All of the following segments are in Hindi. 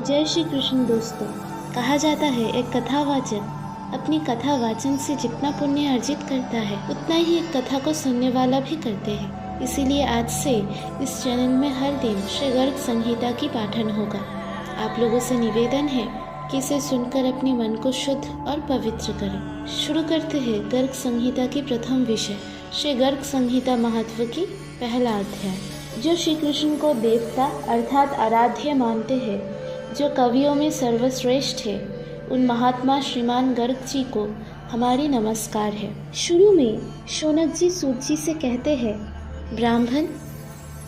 जय श्री कृष्ण दोस्तों। कहा जाता है एक कथावाचक अपनी कथा वाचन से जितना पुण्य अर्जित करता है उतना ही एक कथा को सुनने वाला भी करते हैं। इसीलिए आज से इस चैनल में हर दिन श्री गर्ग संहिता की पाठन होगा। आप लोगों से निवेदन है कि इसे सुनकर अपने मन को शुद्ध और पवित्र करें। शुरू करते हैं गर्ग संहिता की प्रथम विषय श्री गर्ग संहिता महत्व की पहला अध्याय। जो श्री कृष्ण को देवता अर्थात आराध्य मानते हैं, जो कवियों में सर्वश्रेष्ठ है, उन महात्मा श्रीमान गर्ग जी को हमारी नमस्कार है। शुरू में शौनक जी सूत जी से कहते हैं, ब्राह्मण,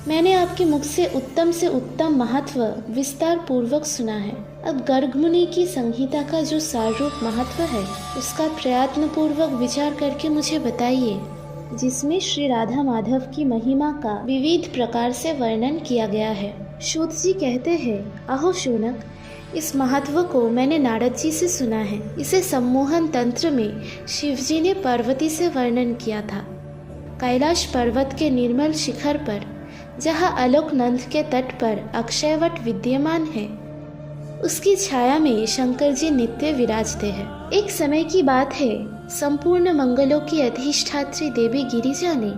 मैंने आपके मुख से उत्तम महत्व विस्तार पूर्वक सुना है। अब गर्ग मुनि की संहिता का जो साररूप महत्व है उसका प्रयत्न पूर्वक विचार करके मुझे बताइए, जिसमें श्री राधा माधव की महिमा का विविध प्रकार से वर्णन किया गया है। सूत जी कहते हैं, आहो शौनक, इस महत्व को मैंने नारद जी से सुना है। इसे सम्मोहन तंत्र में शिव जी ने पार्वती से वर्णन किया था। कैलाश पर्वत के निर्मल शिखर पर, जहाँ अलोकनंद के तट पर अक्षयवट विद्यमान है, उसकी छाया में शंकर जी नित्य विराजते हैं। एक समय की बात है, संपूर्ण मंगलों की अधिष्ठात्री देवी गिरिजा ने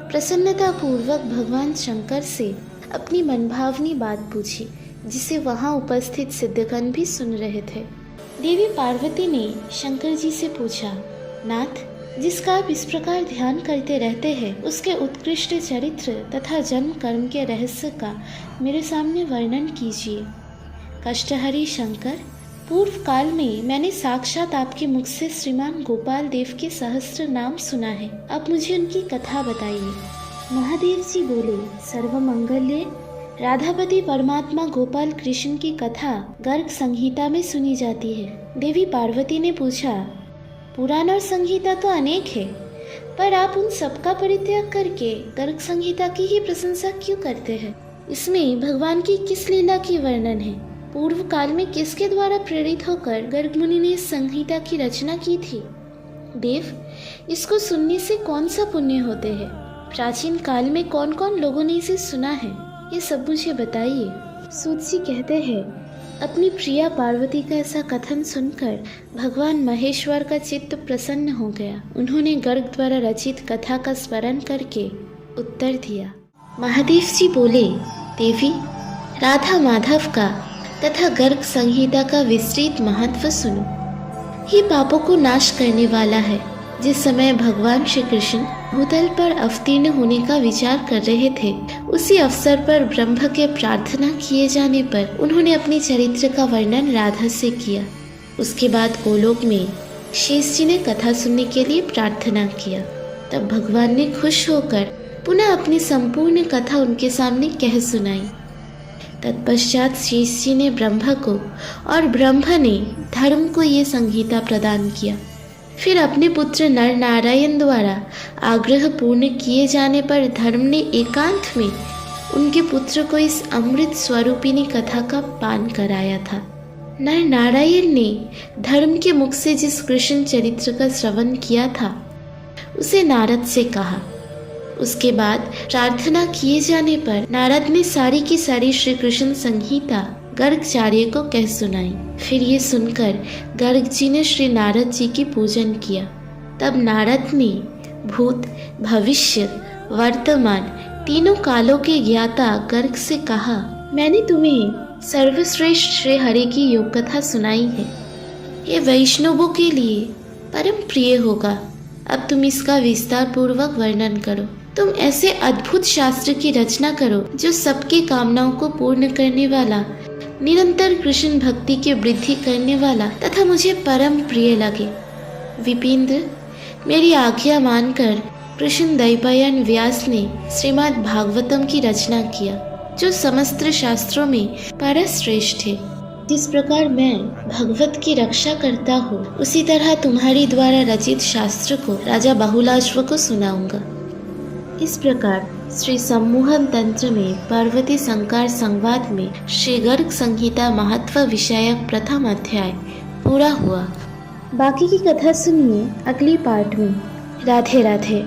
प्रसन्नता पूर्वक भगवान शंकर से अपनी मनभावनी बात पूछी, जिसे वहां उपस्थित सिद्धगण भी सुन रहे थे। देवी पार्वती ने शंकर जी से पूछा, नाथ, जिसका आप इस प्रकार ध्यान करते रहते हैं, उसके उत्कृष्ट चरित्र तथा जन्म कर्म के रहस्य का मेरे सामने वर्णन कीजिए। कष्टहरी शंकर, पूर्व काल में मैंने साक्षात आपके मुख से श्रीमान गोपाल देव के सहस्त्र नाम सुना है। अब मुझे उनकी कथा बताइए। महादेव जी बोले, सर्वमंगल्य राधापति परमात्मा गोपाल कृष्ण की कथा गर्ग संहिता में सुनी जाती है। देवी पार्वती ने पूछा, पुराण और संहिता तो अनेक है, पर आप उन सबका परित्याग करके गर्ग संहिता की ही प्रशंसा क्यों करते हैं? इसमें भगवान की किस लीला की वर्णन है? पूर्व काल में किसके द्वारा प्रेरित होकर गर्ग मुनि ने इस संहिता की रचना की थी? देव, इसको सुनने से कौन सा पुण्य होते हैं? प्राचीन काल में कौन कौन लोगों ने इसे सुना है, ये सब मुझे बताइए। सूत जी कहते हैं, अपनी प्रिया पार्वती का ऐसा कथन सुनकर भगवान महेश्वर का चित्त प्रसन्न हो गया। उन्होंने गर्ग द्वारा रचित कथा का स्मरण करके उत्तर दिया। महादेव जी बोले, देवी, राधा माधव का तथा गर्ग संहिता का विस्तृत महत्व सुनो। ये पापों को नाश करने वाला है। जिस समय भगवान श्री कृष्ण भूतल पर अवतीर्ण होने का विचार कर रहे थे, उसी अवसर पर ब्रह्म के प्रार्थना किए जाने पर उन्होंने अपने चरित्र का वर्णन राधा से किया। उसके बाद गोलोक में शेष जी ने कथा सुनने के लिए प्रार्थना किया। तब भगवान ने खुश होकर पुनः अपनी संपूर्ण कथा उनके सामने कह सुनाई। तत्पश्चात शेष जी ने ब्रह्मा को और ब्रह्मा ने धर्म को ये संहिता प्रदान किया। फिर अपने पुत्र नर नारायण द्वारा आग्रह पूर्ण किए जाने पर धर्म ने एकांत में उनके पुत्र को इस अमृत स्वरूपिणी कथा का पान कराया था। नर नारायण ने धर्म के मुख से जिस कृष्ण चरित्र का श्रवण किया था, उसे नारद से कहा। उसके बाद प्रार्थना किए जाने पर नारद ने सारी की सारी श्री कृष्ण संहिता गर्गचार्य को कह सुनाई। फिर ये सुनकर गर्ग जी ने श्री नारद जी की पूजन किया। तब नारद ने भूत, भविष्य, वर्तमान तीनों कालों के ज्ञाता गर्ग से कहा, मैंने तुम्हें सर्वश्रेष्ठ श्री हरि की योग कथा सुनाई है। ये वैष्णवों के लिए परम प्रिय होगा। अब तुम इसका विस्तार पूर्वक वर्णन करो। तुम ऐसे अद्भुत शास्त्र की रचना करो जो सबकी कामनाओं को पूर्ण करने वाला, निरंतर कृष्ण भक्ति की वृद्धि करने वाला तथा मुझे परम प्रिय लगे। विपिंद्र, मेरी आज्ञा मानकर कृष्ण द्वैपायन व्यास ने श्रीमद् भागवतम की रचना किया, जो समस्त शास्त्रों में परश्रेष्ठ है। जिस प्रकार मैं भगवत की रक्षा करता हूँ, उसी तरह तुम्हारी द्वारा रचित शास्त्र को राजा बहुलाश्व को सुनाऊंगा। इस प्रकार श्री सम्मोहन तंत्र में पार्वती संकार संवाद में श्री गर्ग संहिता महत्व विषयक प्रथम अध्याय पूरा हुआ। बाकी की कथा सुनिए अगली पार्ट में। राधे राधे।